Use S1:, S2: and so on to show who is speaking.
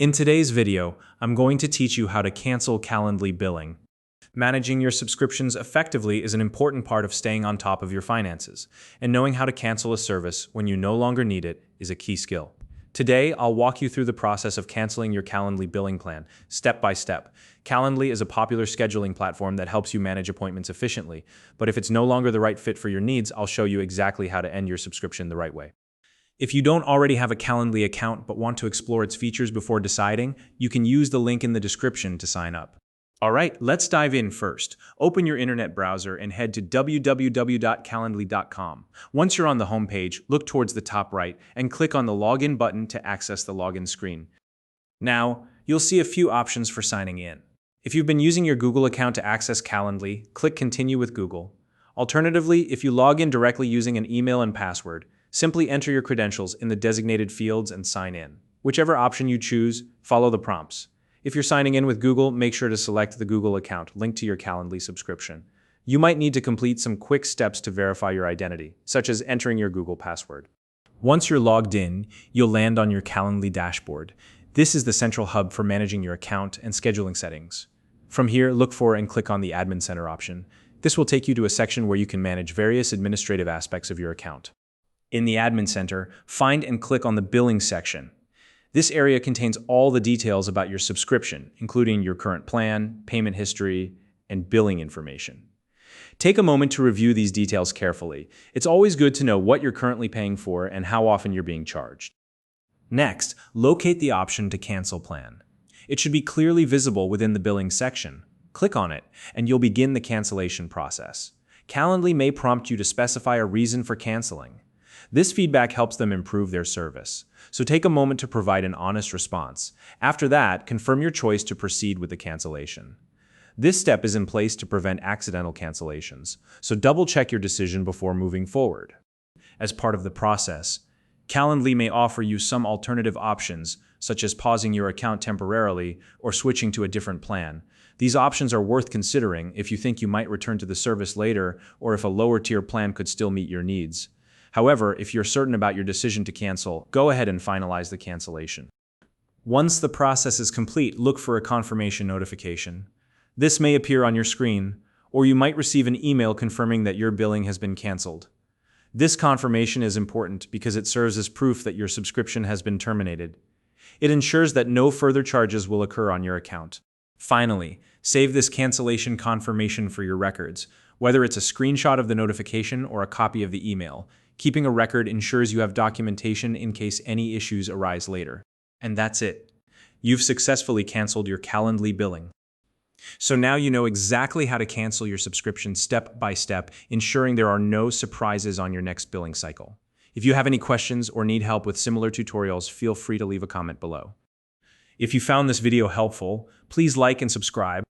S1: In today's video, I'm going to teach you how to cancel Calendly billing. Managing your subscriptions effectively is an important part of staying on top of your finances, and knowing how to cancel a service when you no longer need it is a key skill. Today, I'll walk you through the process of canceling your Calendly billing plan, step by step. Calendly is a popular scheduling platform that helps you manage appointments efficiently, but if it's no longer the right fit for your needs, I'll show you exactly how to end your subscription the right way. If you don't already have a Calendly account but want to explore its features before deciding, you can use the link in the description to sign up. Alright, let's dive in first. Open your internet browser and head to www.calendly.com. Once you're on the home page, look towards the top right and click on the Login button to access the login screen. Now, you'll see a few options for signing in. If you've been using your Google account to access Calendly, click Continue with Google. Alternatively, if you log in directly using an email and password, simply enter your credentials in the designated fields and sign in. Whichever option you choose, follow the prompts. If you're signing in with Google, make sure to select the Google account linked to your Calendly subscription. You might need to complete some quick steps to verify your identity, such as entering your Google password. Once you're logged in, you'll land on your Calendly dashboard. This is the central hub for managing your account and scheduling settings. From here, look for and click on the Admin Center option. This will take you to a section where you can manage various administrative aspects of your account. In the Admin Center, find and click on the Billing section. This area contains all the details about your subscription, including your current plan, payment history, and billing information. Take a moment to review these details carefully. It's always good to know what you're currently paying for and how often you're being charged. Next, locate the option to cancel plan. It should be clearly visible within the billing section. Click on it, and you'll begin the cancellation process. Calendly may prompt you to specify a reason for canceling. This feedback helps them improve their service, so take a moment to provide an honest response. After that, confirm your choice to proceed with the cancellation. This step is in place to prevent accidental cancellations, so double-check your decision before moving forward. As part of the process, Calendly may offer you some alternative options, such as pausing your account temporarily or switching to a different plan. These options are worth considering if you think you might return to the service later or if a lower-tier plan could still meet your needs. However, if you're certain about your decision to cancel, go ahead and finalize the cancellation. Once the process is complete, look for a confirmation notification. This may appear on your screen, or you might receive an email confirming that your billing has been canceled. This confirmation is important because it serves as proof that your subscription has been terminated. It ensures that no further charges will occur on your account. Finally, save this cancellation confirmation for your records, whether it's a screenshot of the notification or a copy of the email. Keeping a record ensures you have documentation in case any issues arise later. And that's it. You've successfully canceled your Calendly billing. So now you know exactly how to cancel your subscription step by step, ensuring there are no surprises on your next billing cycle. If you have any questions or need help with similar tutorials, feel free to leave a comment below. If you found this video helpful, please like and subscribe.